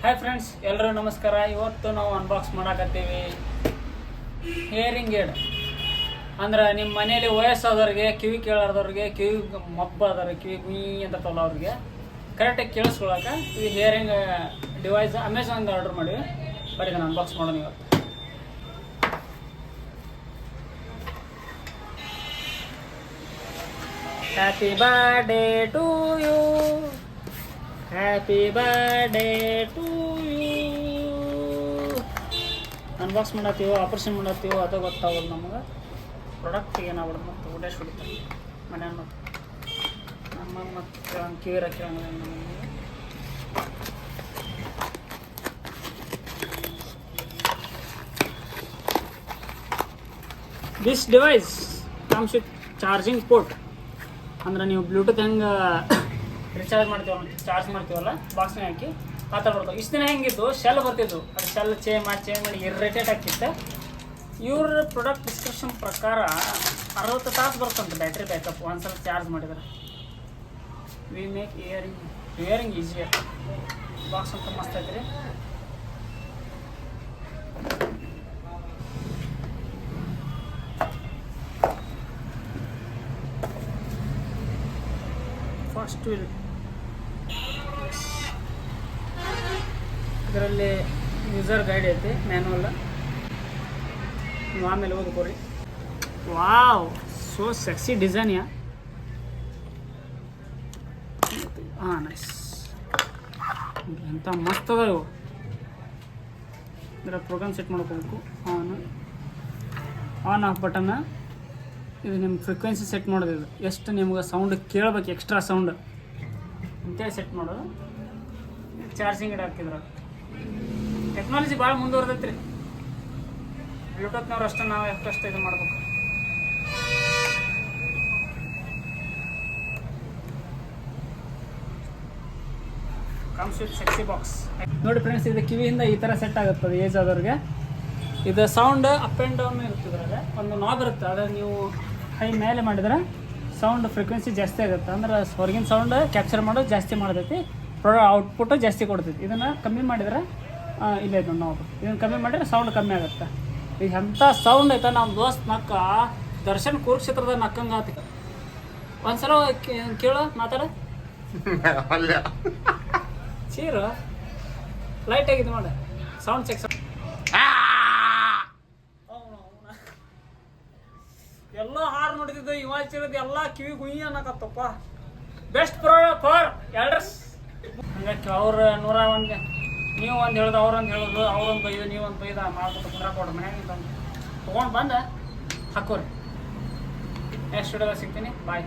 Hi friends, ಎಲ್ಲರೂ ನಮಸ್ಕಾರ. ಇವತ್ತು ನಾವು ಅನ್ಬಾಕ್ಸ್ ಮಾಡಾಕತ್ತೀವಿ ಹಿಯರಿಂಗ್ ಏಡ್. ಅಂದ್ರೆ ನಿಮ್ಮ ಮನೇಲಿ ವಯಸ್ಸಾದವ್ರಿಗೆ, ಕಿವಿ ಕೇಳಾರ್ದವ್ರಿಗೆ, ಕಿವಿ ಮಬ್ಬಾದವ್ರಿಗೆ, ಕಿವಿ ಗುಯಿ ಅಂತ ಅವ್ರಿಗೆ ಕರೆಕ್ಟಾಗಿ ಕೇಳಿಸ್ಕೊಳಕ್ಕೆ ಈ ಹಿಯರಿಂಗ್ ಡಿವೈಸ್ ಅಮೆಝಾನ್ದ ಆರ್ಡರ್ ಮಾಡಿವಿ. ಬರೀ ನಾನು ಅನ್ಬಾಕ್ಸ್ ಮಾಡೋಣ ಇವತ್ತು. Happy birthday to you, happy birthday to you. Unbox ಮಾಡತ್ತೀವೋ ಆಪ್ರೇಷನ್ ಮಾಡತ್ತೀವೋ ಅದು ಗೊತ್ತಾಗೋದು ನಮಗೆ. ಪ್ರಾಡಕ್ಟ್ ಏನಾಗ್ಬಿಡೋದು ಮತ್ತು ಊಟೇಶ್ ಹೊಡಿತಾರೆ ಮನೆಯ ನಮ್ಮ ಮತ್ತು ಕಿವಿರ ಕೇಳಂಗಿಲ್ಲ ನಮಗೆ. This device comes with charging port. ಅಂದ್ರೆ ನೀವು ಬ್ಲೂಟೂತ್ ಹೆಂಗೆ ರಿಚಾರ್ಜ್ ಮಾಡ್ತೀವಲ್ಲ, ಚಾರ್ಜ್ ಮಾಡ್ತೀವಲ್ಲ ಬಾಕ್ಸ್ನಾಗ ಹಾಕಿ ಆ ಥರ ಬರ್ತವೆ. ಇಷ್ಟು ದಿನ ಹೆಂಗಿತ್ತು, ಶೆಲ್ ಬರ್ತಿದ್ವು, ಅದು ಶೆಲ್ ಚೇಂಜ್ ಮಾಡಿ ಇರಿಟೇಟ್ ಆಗ್ತಿತ್ತು. ಇವ್ರ ಪ್ರಾಡಕ್ಟ್ ಡಿಸ್ಕ್ರಿಪ್ಷನ್ ಪ್ರಕಾರ 60 ತಾಸು ಬರ್ತಂತೆ ಬ್ಯಾಟ್ರಿ ಬ್ಯಾಕಪ್ ಒಂದ್ಸಲ ಚಾರ್ಜ್ ಮಾಡಿದ್ರೆ. We make hearing easier. Box ಅಂತ ಮಸ್ತ್ ಐತ್ರಿ. ಫಸ್ಟ್ ವಿಲ್ ಇದರಲ್ಲಿ ಯೂಸರ್ ಗೈಡ್ ಐತಿ, ಮ್ಯಾನುವಲ್. ನೀವು ಆಮೇಲೆ ಓದ್ಕೊರಿ. ವಾವ್, ಸೋ ಸೆಕ್ಸಿ ಡಿಸೈನ್ ಯಾ. ಹಾಂ, ನೈಸ್. ಎಂಥ ಮಸ್ತ್ ಅದ ಇವು. ಇದರ ಪ್ರೋಗ್ರಾಮ್ ಸೆಟ್ ಮಾಡ್ಕೋಬೇಕು. ಆನ್ ಆಫ್ ಬಟನ್ನ ಇದು ನಿಮ್ಮ ಫ್ರೀಕ್ವೆನ್ಸಿ ಸೆಟ್ ಮಾಡೋದು. ಇದು ಎಷ್ಟು ನಿಮ್ಗೆ ಸೌಂಡ್ ಕೇಳಬೇಕು, ಎಕ್ಸ್ಟ್ರಾ ಸೌಂಡ್ ಅಂತೇಳಿ ಸೆಟ್ ಮಾಡೋದು. ಚಾರ್ಜಿಂಗ್ ಇಡ ಹಾಕಿದ್ರು. ಟೆಕ್ನಾಲಜಿ ಭಾಳ ಮುಂದುವರೆದೈತೆ ರೀ. ಬ್ಲೂಟೂತ್ನವ್ರು ಅಷ್ಟೇ, ನಾವು ಎಷ್ಟಷ್ಟು ಇದು ಮಾಡ್ಬೇಕು. Comes with sexy box. ನೋಡಿ ಫ್ರೆಂಡ್ಸ್, ಇದು ಕಿವಿಯಿಂದ ಈ ಥರ ಸೆಟ್ ಆಗುತ್ತದೆ ಏಜ್ ಆದವ್ರಿಗೆ. ಇದು ಸೌಂಡ್ ಅಪ್ ಆ್ಯಂಡ್ ಡೌನ್ ಇರ್ತದ್ರಾಗ ಒಂದು ನಾಬ್ ಇರುತ್ತೆ. ಅದ್ರ ನೀವು ಹೈ ಮೇಲೆ ಮಾಡಿದ್ರೆ ಸೌಂಡ್ ಫ್ರೀಕ್ವೆನ್ಸಿ ಜಾಸ್ತಿ ಆಗುತ್ತೆ. ಅಂದ್ರೆ ಹೊರಗಿನ ಸೌಂಡ್ ಕ್ಯಾಪ್ಚರ್ ಮಾಡೋದು ಜಾಸ್ತಿ ಮಾಡ್ತೈತಿ, ಔಟ್ಪುಟ್ಟು ಜಾಸ್ತಿ ಕೊಡ್ತೈತಿ. ಇದನ್ನು ಕಮ್ಮಿ ಮಾಡಿದ್ರೆ ಇಲ್ಲೇ ನೋಡಿ ನಾವು ಇದನ್ನು ಕಮ್ಮಿ ಮಾಡಿದ್ರೆ ಸೌಂಡ್ ಕಮ್ಮಿ ಆಗುತ್ತೆ. ಈಗ ಎಂಥ ಸೌಂಡ್ ಐತೆ. ನಮ್ಮ ದೋಸ್ತ್ ನಕ್ಕ ದರ್ಶನ್ ಕುರುಕ್ಷೇತ್ರದ ನಕ್ಕಂಗೆ ಆತ. ಒಂದ್ಸಲ ಕೇಳು, ಮಾತಾಡ. ಚೀರು ಲೈಟ್ ಆಗಿದೆ ನೋಡಿ, ಸೌಂಡ್ ಚೆಕ್. ಎಲ್ಲ ಹಾಡು ನೋಡ್ತಿದ್ದು, ಇವಾಚಿರೋದು ಎಲ್ಲ ಕಿವಿ ಗುಯ್ಯಿ ಅನ್ನಕತ್ತಪ್ಪ. Best for elders. ಹಂಗಾಗಿ ಅವ್ರು 101, ನೀವು ಒಂದು ಹೇಳೋದು, ಅವ್ರೊಂದು ಹೇಳೋದು, ಅವ್ರೊಂದು ಬೈದು ನೀವೊಂದು ಬೈದ ಮಾಡ್ಕೊತ ಕುಂದ್ರ ಕೊಡ್ರಿ. ಮನ್ಯಾಗ ತೊಗೊಂಡು ಬಂದು ಹಾಕೋರಿ. ನೆಕ್ಸ್ಟ್ ವಿಡಿಯೋದಾಗ ಸಿಗ್ತೀನಿ. ಬಾಯ್.